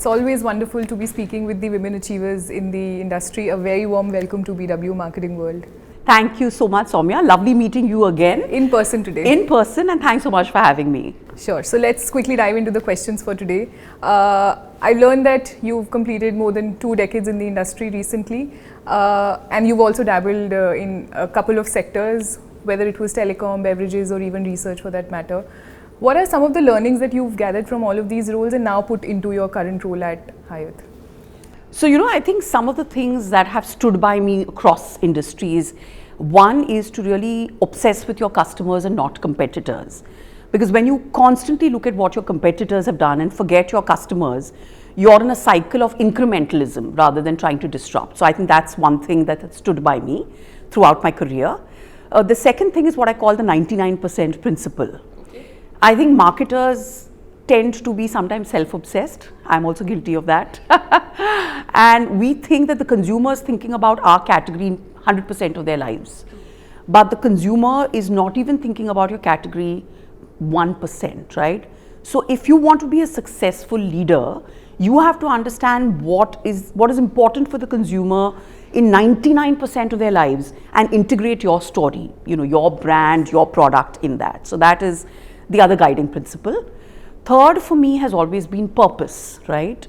It's always wonderful to be speaking with the women achievers in the industry. A very warm welcome to BW Marketing World. Thank you so much, Soumya. Lovely meeting you again. In person today. In person, and thanks so much for having me. Sure. So let's quickly dive into the questions for today. I learned that you've completed more than 2 decades in the industry recently, and you've also dabbled in a couple of sectors, whether it was telecom, beverages, or even research for that matter. What are some of the learnings that you've gathered from all of these roles and now put into your current role at Hyatt? So, I think some of the things that have stood by me across industries, one is to really obsess with your customers and not competitors. Because when you constantly look at what your competitors have done and forget your customers, you're in a cycle of incrementalism rather than trying to disrupt. So I think that's one thing that has stood by me throughout my career. The second thing is what I call the 99% principle. I think marketers tend to be sometimes self-obsessed. I'm also guilty of that. And we think that the consumer is thinking about our category 100% of their lives. But the consumer is not even thinking about your category 1%, right? So if you want to be a successful leader, you have to understand what is important for the consumer in 99% of their lives and integrate your story, your brand, your product in that. So that is the other guiding principle. Third for me has always been purpose, right?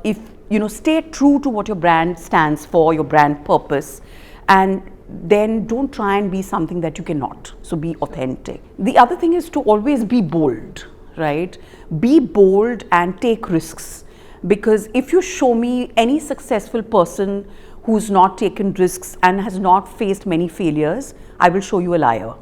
If stay true to what your brand stands for, your brand purpose, and then don't try and be something that you cannot. So be authentic. The other thing is to always be bold, right? Be bold and take risks. Because if you show me any successful person who's not taken risks and has not faced many failures, I will show you a liar,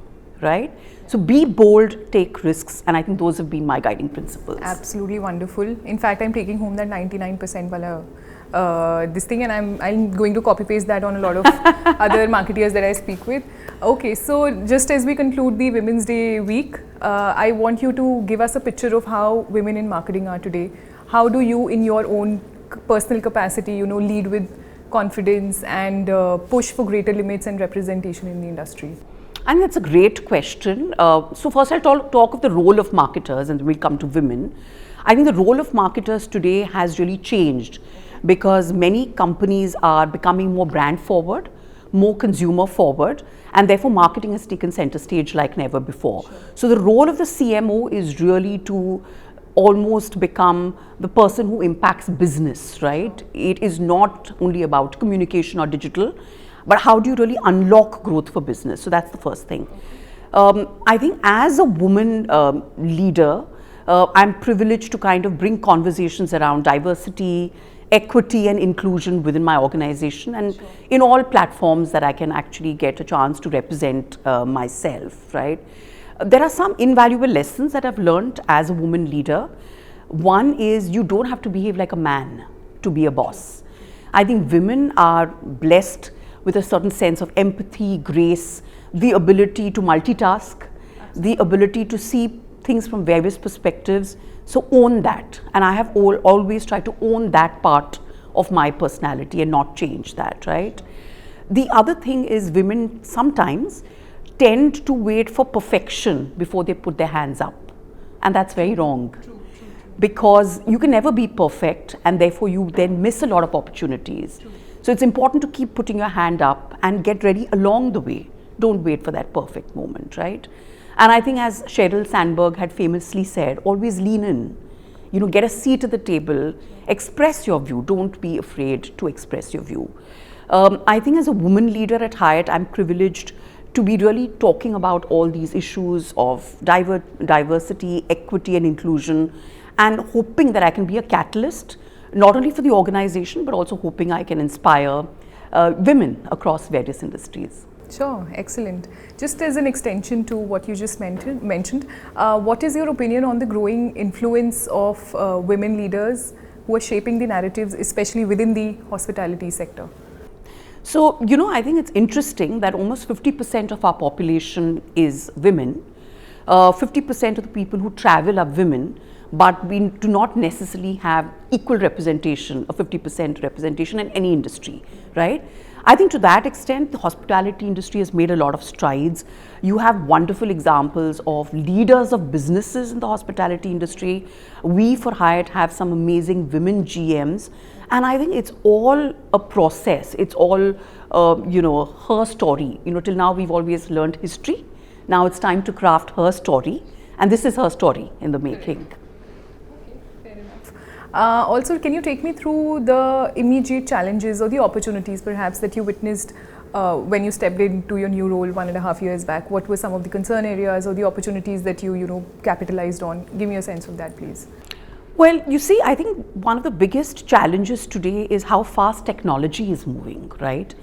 right? So be bold, take risks, and I think those have been my guiding principles. Absolutely wonderful. In fact, I'm taking home that 99% wala this thing, and I'm going to copy paste that on a lot of other marketeers that I speak with. Okay, so just as we conclude the Women's Day week, I want you to give us a picture of how women in marketing are today. How do you, in your own personal capacity, lead with confidence and push for greater limits and representation in the industry? And that's a great question. So first I'll talk of the role of marketers, and then we'll come to women. I think the role of marketers today has really changed because many companies are becoming more brand forward, more consumer forward, and therefore marketing has taken center stage like never before. Sure. So the role of the CMO is really to almost become the person who impacts business, right? It is not only about communication or digital, but how do you really unlock growth for business? So that's the first thing. I think as a woman leader, I'm privileged to kind of bring conversations around diversity, equity and inclusion within my organization, and in all platforms that I can actually get a chance to represent myself, right? There are some invaluable lessons that I've learned as a woman leader. One is you don't have to behave like a man to be a boss. I think women are blessed with a certain sense of empathy, grace, the ability to multitask, the ability to see things from various perspectives. So own that. And I have always tried to own that part of my personality and not change that, right? The other thing is women sometimes tend to wait for perfection before they put their hands up. And that's very wrong. Because you can never be perfect, and therefore you then miss a lot of opportunities. So it's important to keep putting your hand up and get ready along the way. Don't wait for that perfect moment, right? And I think as Sheryl Sandberg had famously said, always lean in. Get a seat at the table, express your view. Don't be afraid to express your view. I think as a woman leader at Hyatt, I'm privileged to be really talking about all these issues of diversity, equity and inclusion, and hoping that I can be a catalyst not only for the organization, but also hoping I can inspire women across various industries. Sure, excellent. Just as an extension to what you just mentioned, what is your opinion on the growing influence of women leaders who are shaping the narratives, especially within the hospitality sector? So, I think it's interesting that almost 50% of our population is women, 50% of the people who travel are women, but we do not necessarily have equal representation, a 50% representation in any industry, right? I think to that extent, the hospitality industry has made a lot of strides. You have wonderful examples of leaders of businesses in the hospitality industry. We for Hyatt have some amazing women GMs, and I think it's all a process. It's all, her story. Till now we've always learned history. Now it's time to craft her story, and this is her story in the making. Also, can you take me through the immediate challenges or the opportunities perhaps that you witnessed when you stepped into your new role 1.5 years back? What were some of the concern areas or the opportunities that you capitalized on? Give me a sense of that, please. Well, you see, I think one of the biggest challenges today is how fast technology is moving, right?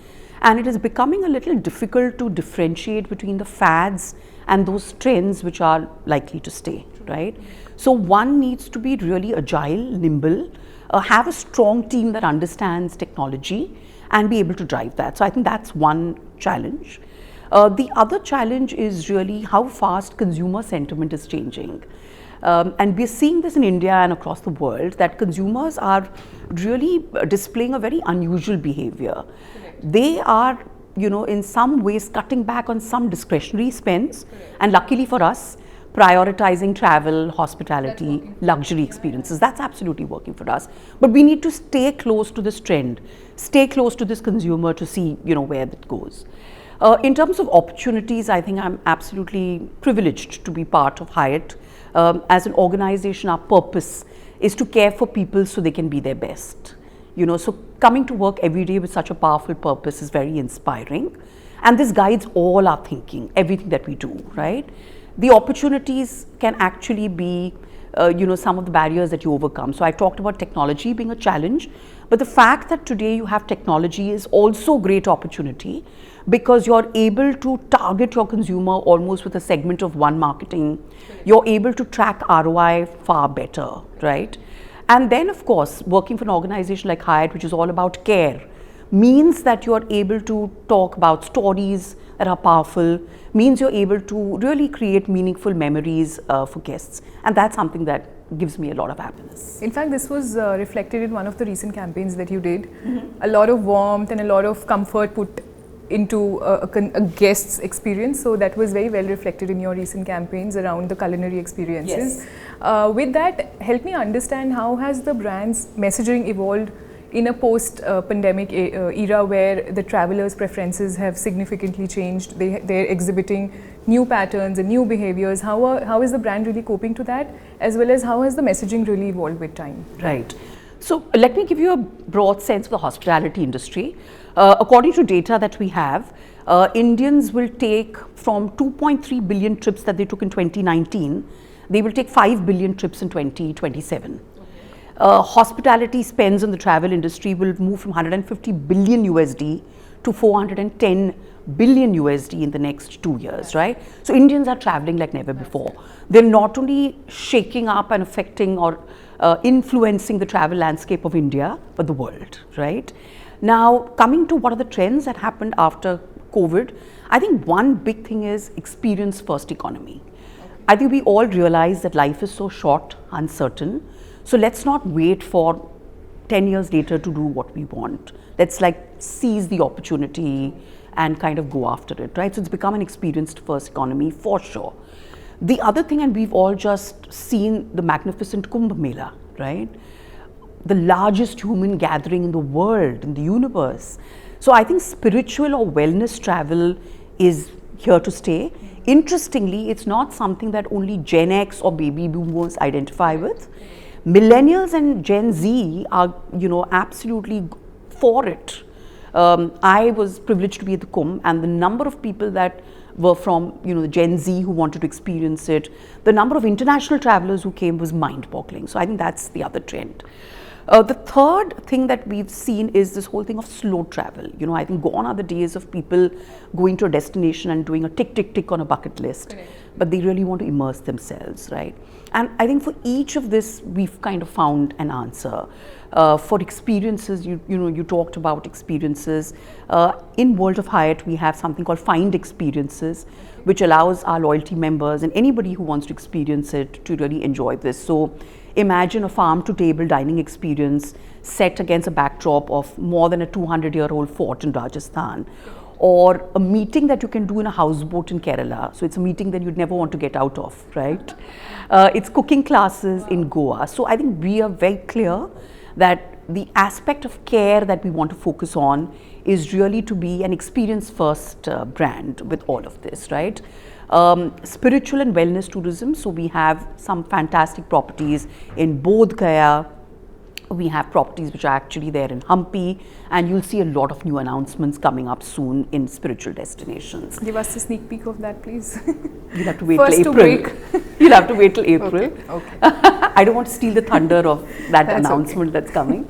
And it is becoming a little difficult to differentiate between the fads and those trends which are likely to stay, right? So one needs to be really agile, nimble, have a strong team that understands technology and be able to drive that. So I think that's one challenge. The other challenge is really how fast consumer sentiment is changing. And we're seeing this in India and across the world, that consumers are really displaying a very unusual behavior. They are, in some ways cutting back on some discretionary spends, and luckily for us, prioritizing travel, hospitality, luxury experiences. That's absolutely working for us. But we need to stay close to this trend, stay close to this consumer to see, where that goes. In terms of opportunities, I think I'm absolutely privileged to be part of Hyatt. As an organization, our purpose is to care for people so they can be their best. So coming to work every day with such a powerful purpose is very inspiring. And this guides all our thinking, everything that we do, right? The opportunities can actually be, some of the barriers that you overcome. So I talked about technology being a challenge, but the fact that today you have technology is also a great opportunity, because you're able to target your consumer almost with a segment of one marketing. You're able to track ROI far better, right? And then of course, working for an organization like Hyatt, which is all about care, means that you're able to talk about stories that are powerful, means you're able to really create meaningful memories for guests. And that's something that gives me a lot of happiness. In fact, this was reflected in one of the recent campaigns that you did. A lot of warmth and a lot of comfort put into a guest's experience. So that was very well reflected in your recent campaigns around the culinary experiences. Yes. With that, help me understand, how has the brand's messaging evolved in a post-pandemic era where the travelers' preferences have significantly changed? They're exhibiting new patterns and new behaviors. How is the brand really coping to that, as well as how has the messaging really evolved with time? Right. So let me give you a broad sense of the hospitality industry. According to data that we have, Indians will take from 2.3 billion trips that they took in 2019, they will take 5 billion trips in 2027. Hospitality spends in the travel industry will move from 150 billion USD to 410 billion USD in the next 2 years, right? So Indians are traveling like never before. They're not only shaking up and affecting or influencing the travel landscape of India, but the world, right? Now, coming to what are the trends that happened after COVID, I think one big thing is experience first economy. I think we all realize that life is so short, uncertain. So let's not wait for 10 years later to do what we want. Let's seize the opportunity and kind of go after it, right? So it's become an experienced first economy for sure. The other thing, and we've all just seen the magnificent Kumbh Mela, right? The largest human gathering in the world, in the universe. So I think spiritual or wellness travel is here to stay. Interestingly, it's not something that only Gen X or baby boomers identify with. Millennials and Gen Z are, absolutely for it. I was privileged to be at the Kumbh, and the number of people that were from, the Gen Z who wanted to experience it, the number of international travelers who came was mind-boggling. So I think that's the other trend. The third thing that we've seen is this whole thing of slow travel. I think gone are the days of people going to a destination and doing a tick, tick, tick on a bucket list. Correct. But they really want to immerse themselves, right? And I think for each of this, we've kind of found an answer. For experiences, you talked about experiences. In World of Hyatt, we have something called Find Experiences, which allows our loyalty members and anybody who wants to experience it to really enjoy this. So imagine a farm-to-table dining experience set against a backdrop of more than a 200-year-old fort in Rajasthan, or a meeting that you can do in a houseboat in Kerala. So it's a meeting that you'd never want to get out of, right? It's cooking classes in Goa. So I think we are very clear that the aspect of care that we want to focus on is really to be an experience-first brand with all of this, right? Spiritual and wellness tourism. So we have some fantastic properties in Bodh Gaya. We have properties which are actually there in Hampi, and you'll see a lot of new announcements coming up soon in spiritual destinations. Give us a sneak peek of that, please. You'll have to wait First till to April. You'll have to wait till April. Okay. I don't want to steal the thunder of that That's announcement that's coming.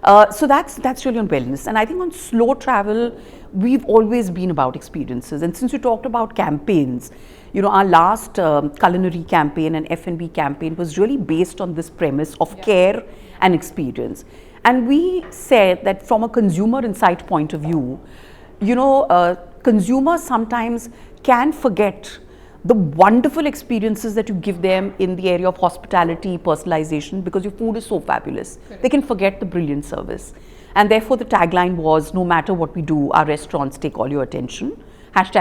So that's really on wellness. And I think on slow travel, we've always been about experiences. And since you talked about campaigns, our last culinary campaign and F&B campaign was really based on this premise of care and experience. And we said that from a consumer insight point of view, consumers sometimes can forget the wonderful experiences that you give them in the area of hospitality, personalization, because your food is so fabulous. Correct. They can forget the brilliant service. And therefore the tagline was, no matter what we do, our restaurants take all your attention.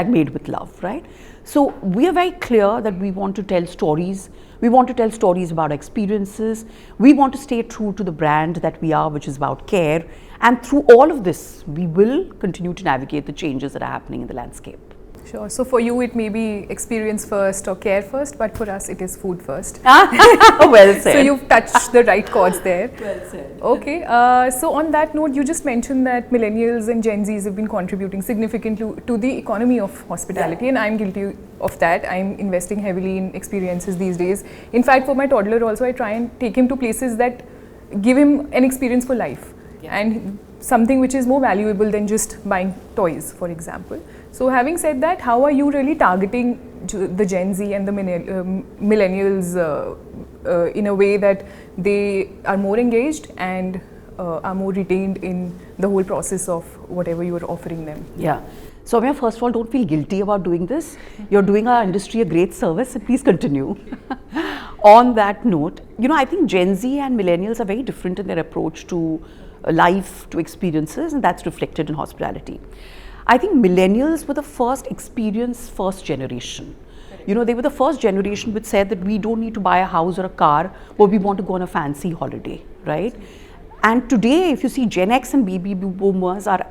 #made with love, right? So we are very clear that we want to tell stories. We want to tell stories about experiences. We want to stay true to the brand that we are, which is about care. And through all of this, we will continue to navigate the changes that are happening in the landscape. Sure. So for you, it may be experience first or care first, but for us, it is food first. Well said. So you've touched the right chords there. Well said. Okay. So on that note, you just mentioned that millennials and Gen Zs have been contributing significantly to the economy of hospitality, and I'm guilty of that. I'm investing heavily in experiences these days. In fact, for my toddler also, I try and take him to places that give him an experience for life, and something which is more valuable than just buying toys, for example. So having said that, how are you really targeting the Gen Z and the millennials in a way that they are more engaged and are more retained in the whole process of whatever you are offering them? Yeah. Soumya, first of all, don't feel guilty about doing this. You're doing our industry a great service, and please continue. On that note, I think Gen Z and millennials are very different in their approach to life, to experiences, and that's reflected in hospitality. I think millennials were the first experience-first generation. They were the first generation which said that we don't need to buy a house or a car, but we want to go on a fancy holiday, right? And today, if you see Gen X and baby boomers are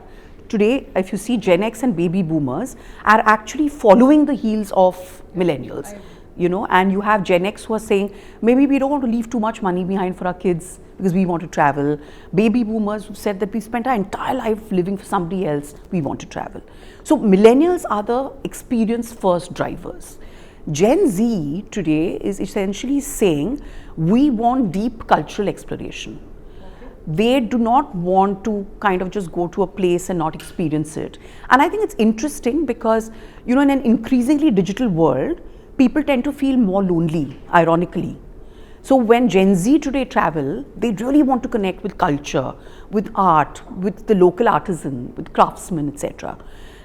actually following the heels of millennials. And you have Gen X who are saying, maybe we don't want to leave too much money behind for our kids because we want to travel. Baby boomers who said that we spent our entire life living for somebody else, we want to travel. So millennials are the experience first drivers. Gen Z today is essentially saying, we want deep cultural exploration. They do not want to kind of just go to a place and not experience it. And I think it's interesting because, in an increasingly digital world, people tend to feel more lonely, ironically. So when Gen Z today travel, they really want to connect with culture, with art, with the local artisan, with craftsmen, etc.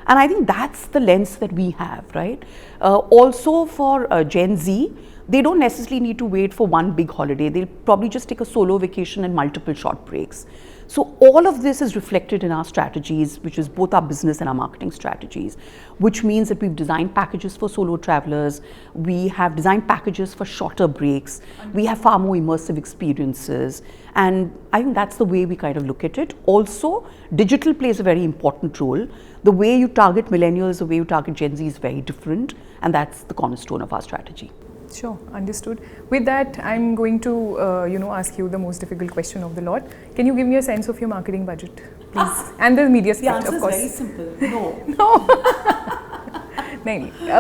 And I think that's the lens that we have, right? Also for Gen Z, they don't necessarily need to wait for one big holiday. They'll probably just take a solo vacation and multiple short breaks. So all of this is reflected in our strategies, which is both our business and our marketing strategies, which means that we've designed packages for solo travelers. We have designed packages for shorter breaks. We have far more immersive experiences. And I think that's the way we kind of look at it. Also, digital plays a very important role. The way you target millennials, the way you target Gen Z is very different. And that's the cornerstone of our strategy. Sure, understood. With that, I'm going to, ask you the most difficult question of the lot. Can you give me a sense of your marketing budget, please? And the media split, of course. The answer is very simple. No.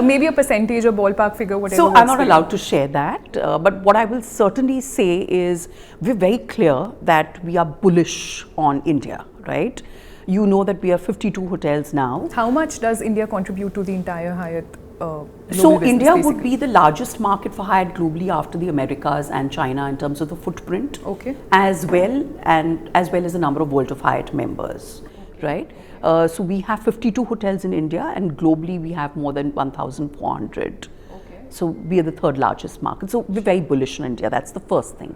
Maybe a percentage or ballpark figure, whatever. So I'm not allowed to share that. But what I will certainly say is we're very clear that we are bullish on India, right? You know that we have 52 hotels now. How much does India contribute to the entire Hyatt So business, India would basically? be the largest market for Hyatt globally after the Americas and China in terms of the footprint, Okay. as well as the number of World of Hyatt members, right? So we have 52 hotels in India, and globally we have more than 1,400. So we are the third largest market. So we're very bullish on India. That's the first thing.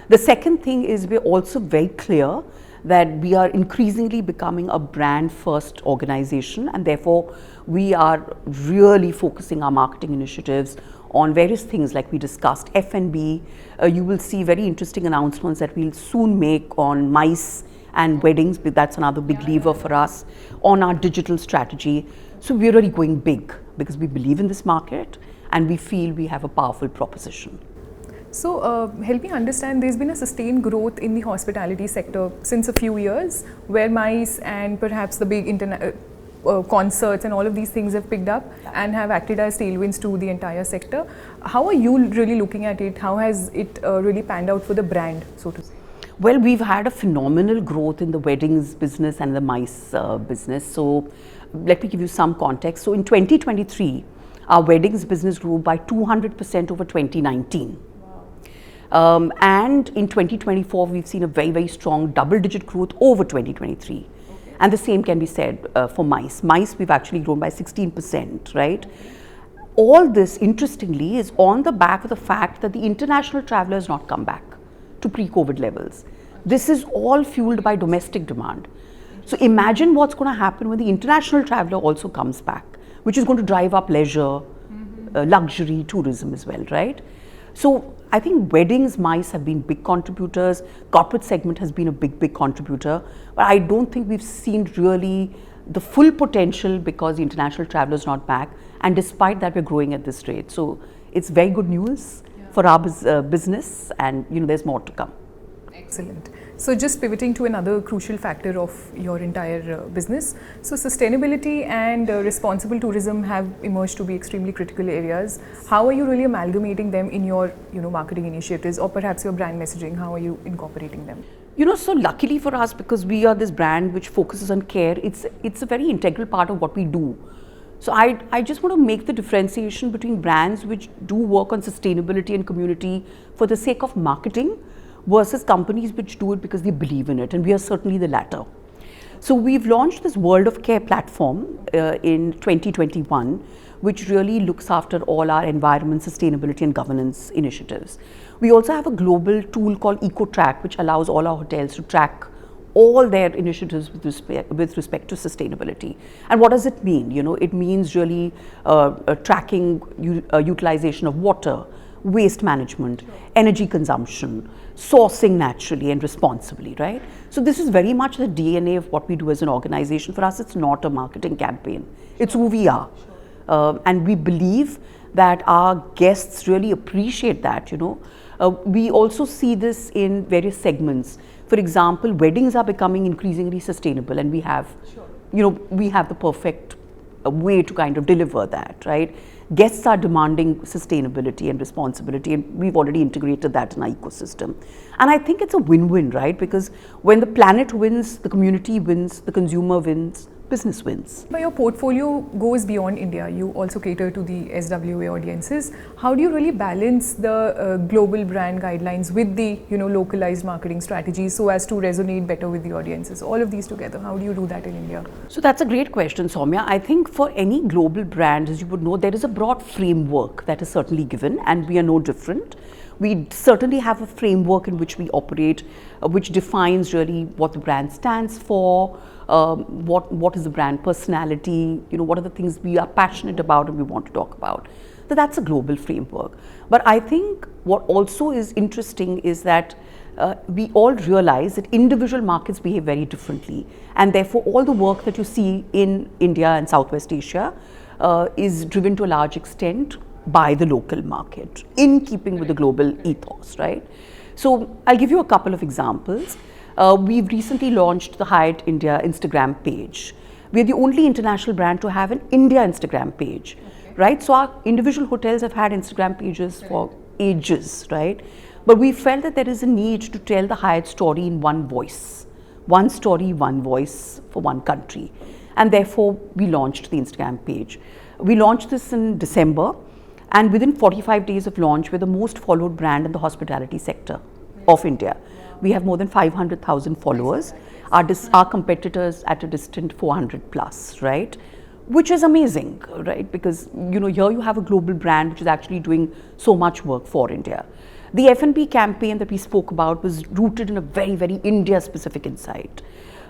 The second thing is we're also very clear that we are increasingly becoming a brand first organization, and therefore we are really focusing our marketing initiatives on various things like we discussed. F&B, you will see very interesting announcements that we'll soon make on MICE and weddings, but that's another big lever for us, on our digital strategy. So we're really going big because we believe in this market and we feel we have a powerful proposition. So help me understand, there's been a sustained growth in the hospitality sector since a few years, where MICE and perhaps the big concerts and all of these things have picked up and have acted as tailwinds to the entire sector. How are you really looking at it? How has it really panned out for the brand, so to say? Well, we've had a phenomenal growth in the weddings business and the MICE business. So let me give you some context. So in 2023, our weddings business grew by 200% over 2019. And in 2024, we've seen a very, very strong double-digit growth over 2023. Okay. And the same can be said for MICE. MICE, we've actually grown by 16%, right? All this, interestingly, is on the back of the fact that the international traveler has not come back to pre-COVID levels. This is all fueled by domestic demand. So imagine what's going to happen when the international traveler also comes back, which is going to drive up leisure, luxury, tourism as well, right? So I think weddings, MICE have been big contributors. Corporate segment has been a big, big contributor. But I don't think we've seen really the full potential because the international traveler is not back. And despite that, we're growing at this rate. So it's very good news for our business, and there's more to come. Excellent. So just pivoting to another crucial factor of your entire business. So sustainability and responsible tourism have emerged to be extremely critical areas. How are you really amalgamating them in your marketing initiatives, or perhaps your brand messaging? How are you incorporating them? So luckily for us, because we are this brand which focuses on care, it's a very integral part of what we do. So I just want to make the differentiation between brands which do work on sustainability and community for the sake of marketing versus companies which do it because they believe in it, and we are certainly the latter. So we've launched this World of Care platform in 2021, which really looks after all our environment, sustainability and governance initiatives. We also have a global tool called EcoTrack, which allows all our hotels to track all their initiatives with respect to sustainability. And what does it mean? It means really tracking utilization of water, waste management, energy consumption, sourcing naturally and responsibly, right? So this is very much the DNA of what we do as an organization. For us, it's not a marketing campaign. It's who we are. And we believe that our guests really appreciate that, We also see this in various segments. For example, weddings are becoming increasingly sustainable, and we have, we have the perfect way to kind of deliver that, right? Guests are demanding sustainability and responsibility, and we've already integrated that in our ecosystem. And I think it's a win-win, right? Because when the planet wins, the community wins, the consumer wins, business wins. But your portfolio goes beyond India. You also cater to the SWA audiences. How do you really balance the global brand guidelines with the localized marketing strategies so as to resonate better with the audiences? All of these together, how do you do that in India? So that's a great question, Soumya. I think for any global brand, as you would know, there is a broad framework that is certainly given, and we are no different. We certainly have a framework in which we operate, which defines really what the brand stands for, what is the brand personality, what are the things we are passionate about and we want to talk about. So that's a global framework. But I think what also is interesting is that we all realize that individual markets behave very differently, and therefore all the work that you see in India and Southwest Asia is driven to a large extent by the local market, in keeping with the global ethos, right? So I'll give you a couple of examples. We've recently launched the Hyatt India Instagram page. We're the only international brand to have an India Instagram page, right? So our individual hotels have had Instagram pages for ages, right? But we felt that there is a need to tell the Hyatt story in one voice. One story, one voice for one country. And therefore, we launched the Instagram page. We launched this in December, and within 45 days of launch, we're the most followed brand in the hospitality sector of India. We have more than 500,000 followers. Our competitors at a distant 400 plus, right? Which is amazing, right? Because here you have a global brand which is actually doing so much work for India. The F&B campaign that we spoke about was rooted in a very, very India-specific insight.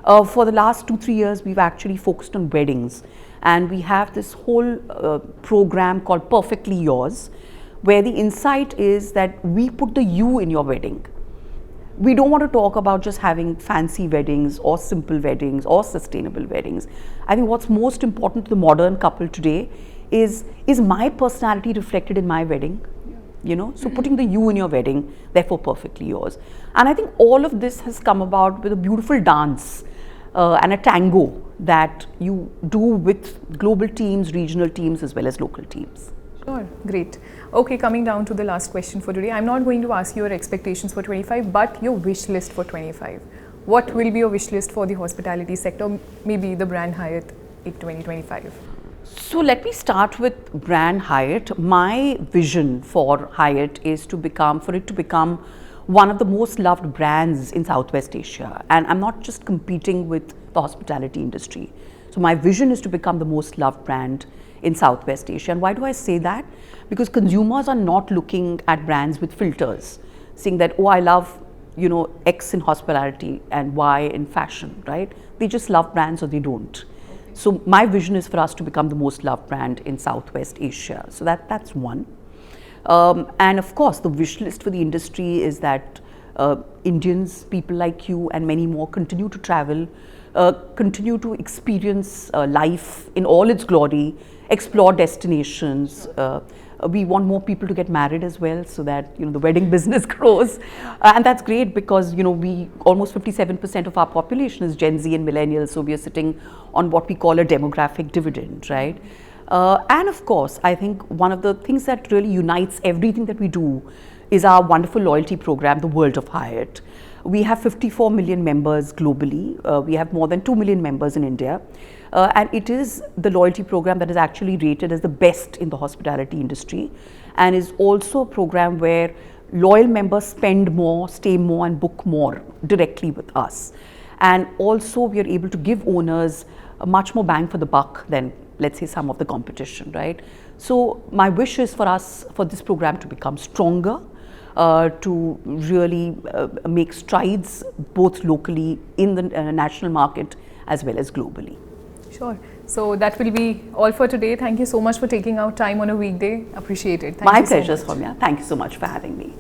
For the last 2-3 years, we've actually focused on weddings, and we have this whole program called Perfectly Yours, where the insight is that we put the you in your wedding. We don't want to talk about just having fancy weddings or simple weddings or sustainable weddings. I think what's most important to the modern couple today is my personality reflected in my wedding? So putting the you in your wedding, therefore Perfectly Yours. And I think all of this has come about with a beautiful dance and a tango that you do with global teams, regional teams, as well as local teams. Sure, great. Okay, coming down to the last question for today. I'm not going to ask you your expectations for 25, but your wish list for 25. What will be your wish list for the hospitality sector, maybe the brand Hyatt in 2025? So let me start with brand Hyatt. My vision for Hyatt is for it to become one of the most loved brands in Southwest Asia. And I'm not just competing with the hospitality industry. So my vision is to become the most loved brand in Southwest Asia. And why do I say that? Because consumers are not looking at brands with filters, saying that, oh, I love, X in hospitality and Y in fashion, right? They just love brands or they don't. So my vision is for us to become the most loved brand in Southwest Asia. So that's one. And of course, the wish list for the industry is that Indians, people like you and many more continue to travel, continue to experience life in all its glory, explore destinations. We want more people to get married as well, so that the wedding business grows, and that's great because we almost 57% of our population is Gen Z and millennials, so we are sitting on what we call a demographic dividend, right? And of course, I think one of the things that really unites everything that we do is our wonderful loyalty program, the World of Hyatt. We have 54 million members globally. We have more than 2 million members in India. And it is the loyalty program that is actually rated as the best in the hospitality industry, and is also a program where loyal members spend more, stay more, and book more directly with us. And also we are able to give owners a much more bang for the buck than, let's say, some of the competition, right? So my wish is for this program to become stronger, to really make strides both locally in the national market as well as globally. Sure. So that will be all for today. Thank you so much for taking out time on a weekday. Appreciate it. My pleasure, Soumya. Thank you so much for having me.